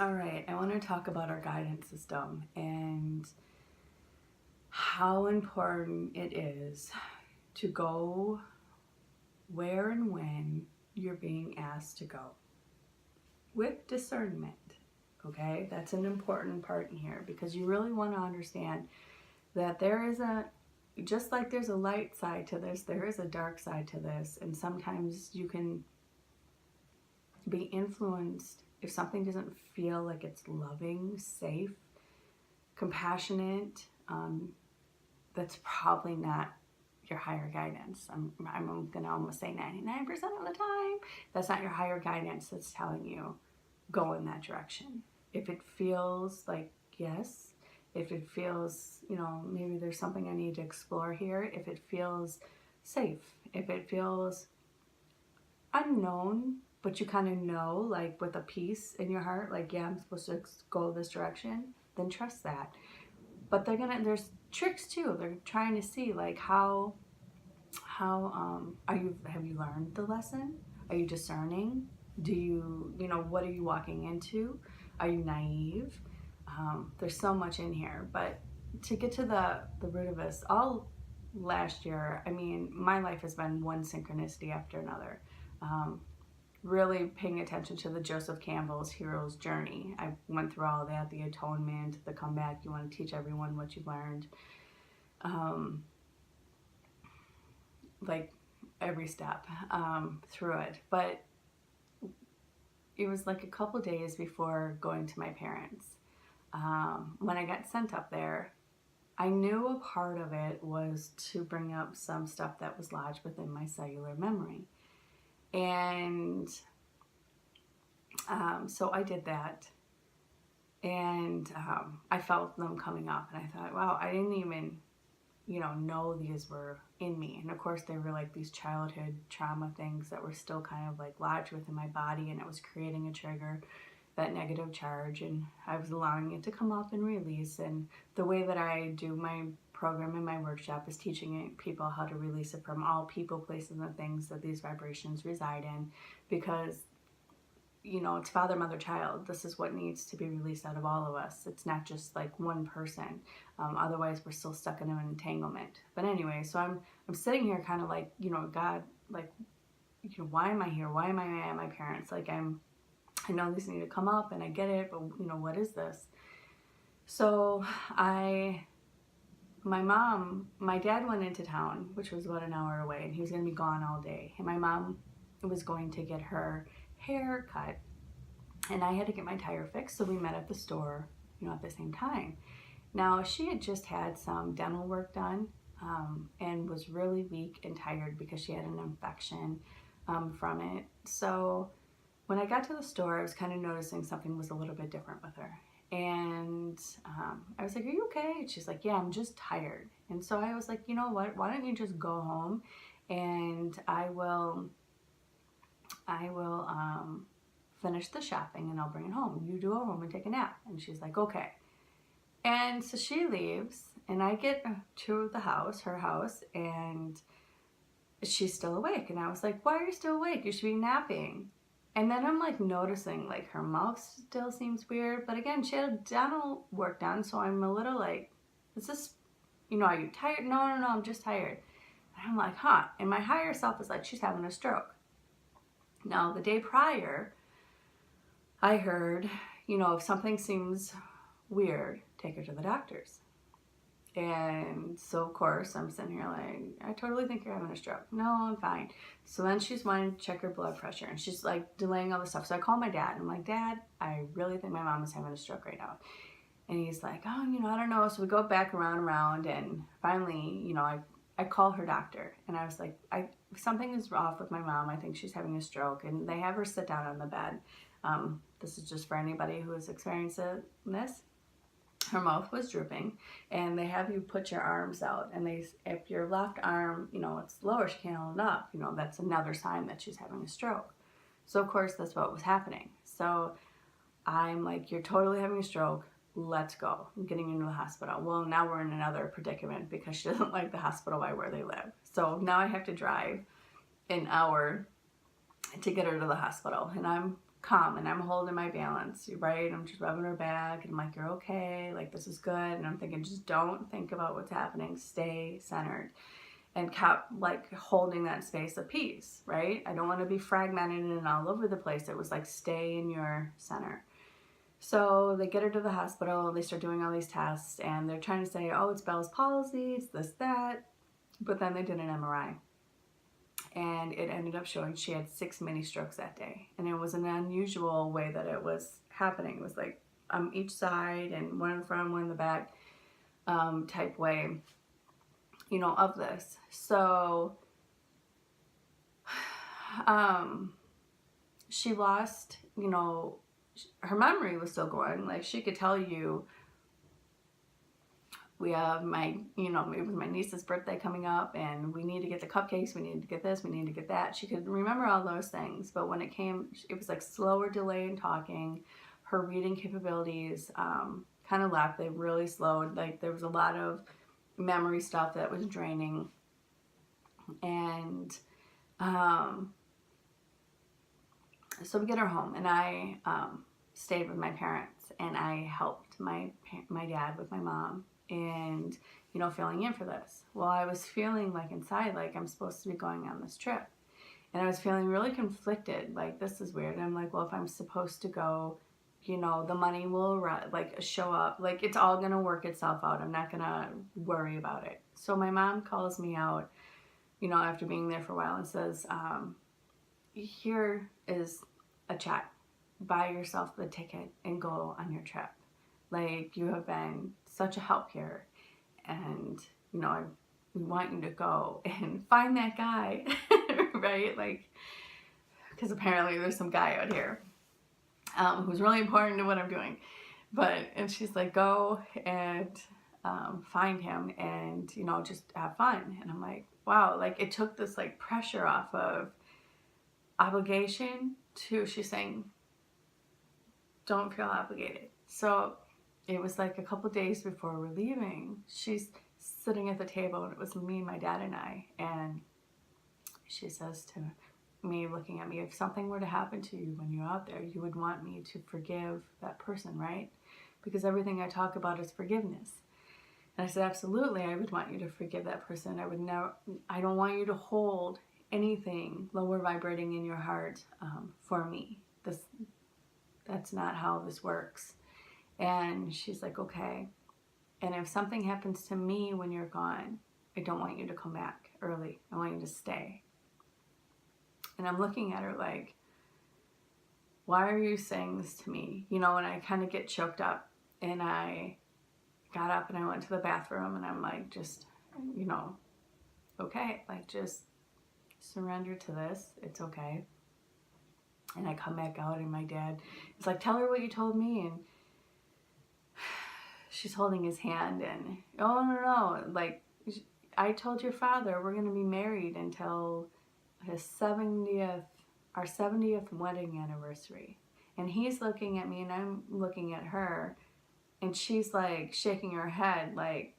All right, I want to talk about our guidance system and how important it is to go where and when you're being asked to go with discernment. Okay, that's an important part in here because you really want to understand that there is just like there's a light side to this, there is a dark side to this, and sometimes you can be influenced if something doesn't feel like it's loving, safe, compassionate. That's probably not your higher guidance. I'm going to almost say 99% of the time, that's not your higher guidance that's telling you go in that direction. If it feels like yes, if it feels, maybe there's something I need to explore here, if it feels safe, if it feels unknown, but you kind of know, like with a peace in your heart, like, yeah, I'm supposed to go this direction, then trust that. But there's tricks too. They're trying to see like how have you learned the lesson? Are you discerning? Do you, what are you walking into? Are you naive? There's so much in here, but to get to the root of this, all last year, I mean, my life has been one synchronicity after another. Really paying attention to the Joseph Campbell's hero's journey. I went through all of that, the atonement, the comeback. You want to teach everyone what you learned. Like every step through it. But it was like a couple days before going to my parents. When I got sent up there, I knew a part of it was to bring up some stuff that was lodged within my cellular memory. And so I did that, and I felt them coming up, and I thought, wow, I didn't even, know these were in me. And of course, they were like these childhood trauma things that were still kind of like lodged within my body, and it was creating a trigger, that negative charge, and I was allowing it to come up and release. And the way that I do my program in my workshop is teaching people how to release it from all people, places, and things that these vibrations reside in, because it's father, mother, child. This is what needs to be released out of all of us. It's not just like one person. Otherwise, we're still stuck in an entanglement. But anyway, so I'm sitting here kind of like, God, like, why am I here? Why am I at my parents? Like, I know these need to come up, and I get it, but what is this? So my dad went into town, which was about an hour away, and he was going to be gone all day. And my mom was going to get her hair cut, and I had to get my tire fixed, so we met at the store, at the same time. Now, she had just had some dental work done, and was really weak and tired because she had an infection from it. So when I got to the store, I was kind of noticing something was a little bit different with her. And I was like, are you okay? And she's like, yeah, I'm just tired. And so I was like, you know what? Why don't you just go home, and I will finish the shopping, and I'll bring it home. You do go home and take a nap. And she's like, okay. And so she leaves, and I get to the house, her house, and she's still awake. And I was like, why are you still awake? You should be napping. And then I'm like noticing like her mouth still seems weird. But again, she had dental work done, so I'm a little like, is this, are you tired? No, I'm just tired. And I'm like, huh. And my higher self is like, she's having a stroke. Now, the day prior, I heard, if something seems weird, take her to the doctors. And so, of course, I'm sitting here like, I totally think you're having a stroke. No, I'm fine. So then she's wanting to check her blood pressure, and she's like delaying all this stuff. So I call my dad, and I'm like, Dad, I really think my mom is having a stroke right now. And he's like, oh, I don't know. So we go back around, and finally, I call her doctor, and I was like, something is off with my mom. I think she's having a stroke. And they have her sit down on the bed. This is just for anybody who has experienced this. Her mouth was drooping, and they have you put your arms out, and if your left arm, it's lower, she can't hold it up, that's another sign that she's having a stroke. So of course that's what was happening. So I'm like, you're totally having a stroke. Let's go. I'm getting you into the hospital. Well, now we're in another predicament because she doesn't like the hospital by where they live. So now I have to drive an hour to get her to the hospital, and I'm calm, and I'm holding my balance, right? I'm just rubbing her back, and I'm like, you're okay, like this is good. And I'm thinking, just don't think about what's happening, stay centered, and kept like holding that space of peace, right? I don't want to be fragmented and all over the place. It was like, stay in your center. So they get her to the hospital, they start doing all these tests, and they're trying to say, oh, it's Bell's palsy, it's this, that. But then they did an MRI, and it ended up showing she had 6 mini strokes that day. And it was an unusual way that it was happening. It was like each side, and one in front, one in the back, type way, you know, of this. So she lost, you know, her memory was still going. Like, she could tell you, we have you know, it was my niece's birthday coming up, and we need to get the cupcakes, we need to get this, we need to get that. She could remember all those things, but when it came, it was like slower delay in talking. Her reading capabilities kind of left. They really slowed. Like, there was a lot of memory stuff that was draining. And so we get her home, and I stayed with my parents, and I helped my dad with my mom, and, you know, filling in for this. Well, I was feeling like inside, like I'm supposed to be going on this trip, and I was feeling really conflicted, like this is weird. And I'm like, well, if I'm supposed to go, you know, the money will like show up, like it's all gonna work itself out. I'm not gonna worry about it. So my mom calls me out, you know, after being there for a while, and says, here is a check, buy yourself the ticket and go on your trip. Like, you have been such a help here, and, you know, we want you to go and find that guy, right? Like, because apparently there's some guy out here who's really important to what I'm doing. And she's like, go and find him, and, you know, just have fun. And I'm like, wow, like it took this like pressure off of obligation to, she's saying, don't feel obligated. So it was like a couple days before we're leaving, she's sitting at the table, and it was me, my dad, and I, and she says to me, looking at me, if something were to happen to you when you're out there, you would want me to forgive that person, right? Because everything I talk about is forgiveness. And I said, absolutely, I would want you to forgive that person. I don't want you to hold anything lower vibrating in your heart for me. That's not how this works. And she's like, okay. And if something happens to me when you're gone, I don't want you to come back early. I want you to stay. And I'm looking at her like, why are you saying this to me? You know, and I kind of get choked up, and I got up and I went to the bathroom, and I'm like, just, you know, okay, like just surrender to this. It's okay. And I come back out, and my dad is like, tell her what you told me. And she's holding his hand, and, oh, no, like, I told your father we're going to be married until our 70th wedding anniversary. And he's looking at me, and I'm looking at her, and she's like shaking her head, like,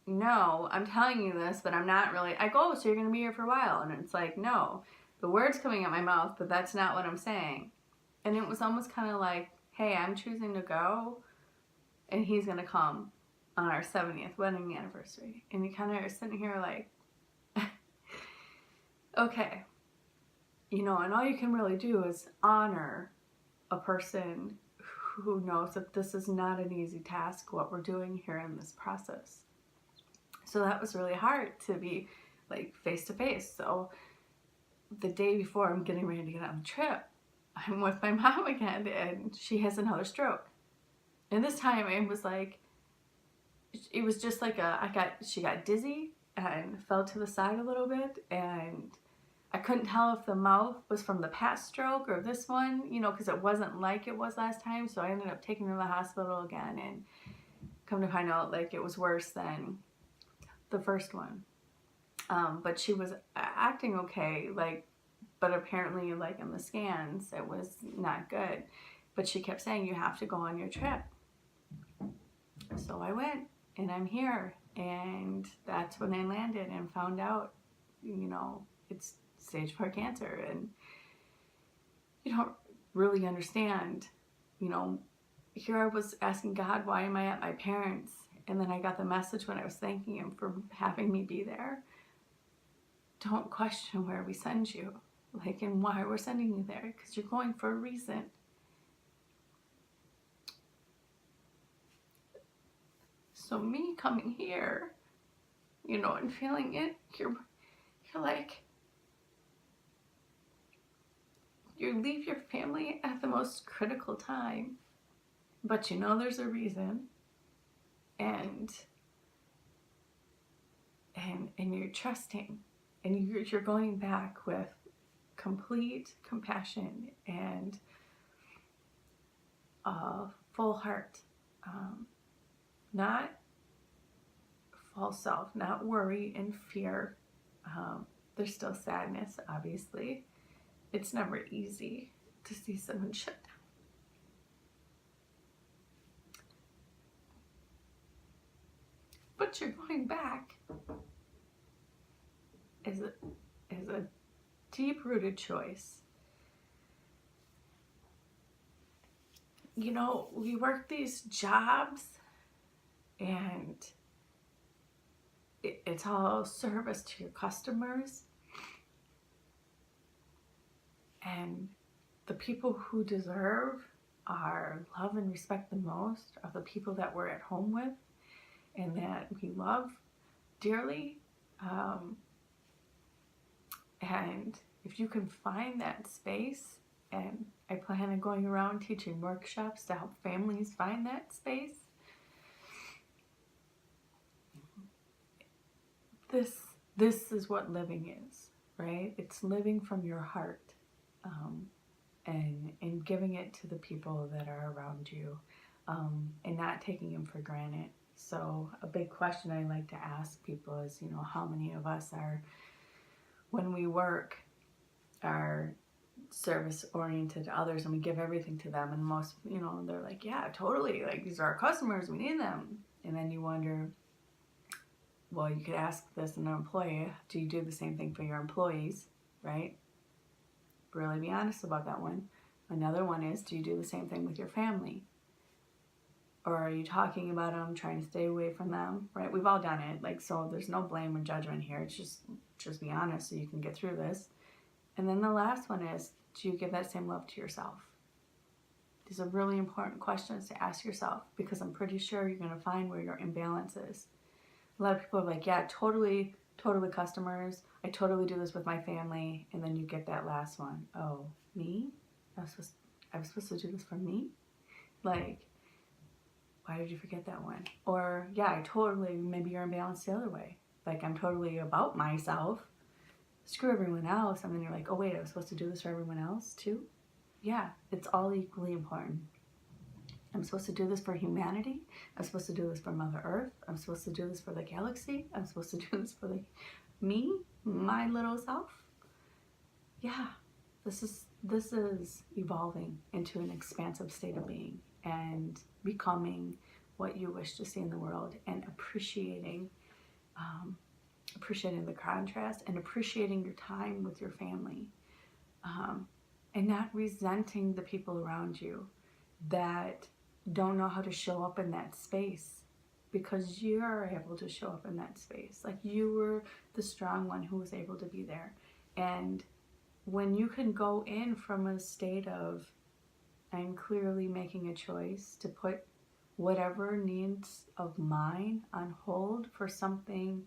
no, I'm telling you this, but I'm not really. I go, oh, so you're going to be here for a while. And it's like, no, the word's coming out my mouth, but that's not what I'm saying. And it was almost kind of like, hey, I'm choosing to go, and he's going to come on our 70th wedding anniversary. And you kind of are sitting here like, okay, you know, and all you can really do is honor a person who knows that this is not an easy task, what we're doing here in this process. So that was really hard to be like face to face. So the day before I'm getting ready to get on the trip, I'm with my mom again, and she has another stroke. And this time it was just like she got dizzy and fell to the side a little bit, and I couldn't tell if the mouth was from the past stroke or this one, you know, because it wasn't like it was last time. So I ended up taking her to the hospital again, and come to find out, like, it was worse than the first one. But she was acting okay, like, but apparently, like, in the scans, it was not good. But she kept saying, you have to go on your trip. So I went, and I'm here. And that's when I landed and found out, you know, it's stage 4 cancer. And you don't really understand, you know, here I was asking God, why am I at my parents'? And then I got the message when I was thanking him for having me be there. Don't question where we send you, like, and why we're sending you there, because you're going for a reason. So me coming here, you know, and feeling it, you're like, you leave your family at the most critical time, but you know there's a reason, and you're trusting, and you're going back with complete compassion and a full heart, not false self, not worry and fear. There's still sadness, obviously. It's never easy to see someone shut down. But you're going back as a deep-rooted choice. You know, we work these jobs and it's all service to your customers. And the people who deserve our love and respect the most are the people that we're at home with and that we love dearly. And if you can find that space, and I plan on going around teaching workshops to help families find that space, this is what living is, right? It's living from your heart, and giving it to the people that are around you, and not taking them for granted. So a big question I like to ask people is, you know, how many of us are, when we work, are service oriented to others and we give everything to them, and most, you know, they're like, yeah, totally, like, these are our customers, we need them. And then you wonder, well, you could ask this in an employee, do you do the same thing for your employees, right? Really be honest about that one. Another one is, do you do the same thing with your family? Or are you talking about them, trying to stay away from them, right? We've all done it, like, so there's no blame or judgment here. It's just be honest so you can get through this. And then the last one is, do you give that same love to yourself? These are really important questions to ask yourself, because I'm pretty sure you're going to find where your imbalance is. A lot of people are like, yeah, totally customers. I totally do this with my family. And then you get that last one. Oh, me? I was supposed to do this for me? Like, why did you forget that one? Or, yeah, maybe you're imbalanced the other way. Like, I'm totally about myself. Screw everyone else. And then you're like, oh wait, I was supposed to do this for everyone else too? Yeah, it's all equally important. I'm supposed to do this for humanity. I'm supposed to do this for Mother Earth. I'm supposed to do this for the galaxy. I'm supposed to do this for me, my little self. Yeah, this is evolving into an expansive state of being and becoming what you wish to see in the world, and appreciating the contrast, and appreciating your time with your family, and not resenting the people around you that don't know how to show up in that space, because you're able to show up in that space. Like, you were the strong one who was able to be there. And when you can go in from a state of, I'm clearly making a choice to put whatever needs of mine on hold for something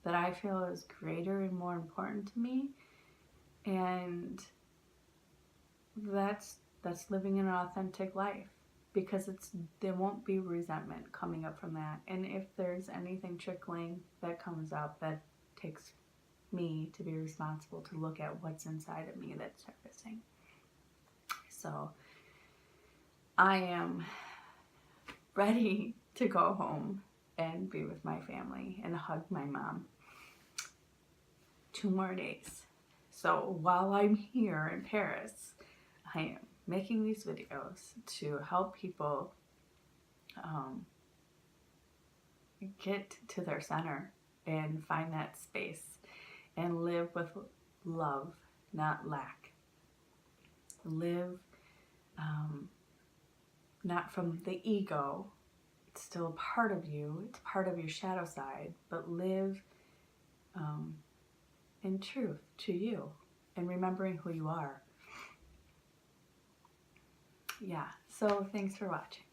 that I feel is greater and more important to me, and that's living an authentic life, because there won't be resentment coming up from that. And if there's anything trickling that comes up, that takes me to be responsible to look at what's inside of me that's surfacing. So I am ready to go home and be with my family and hug my mom. 2 more days. So while I'm here in Paris, I am making these videos to help people get to their center and find that space and live with love, not lack. live not from the ego. It's still a part of you. It's part of your shadow side, but live in truth to you and remembering who you are. Yeah, so thanks for watching.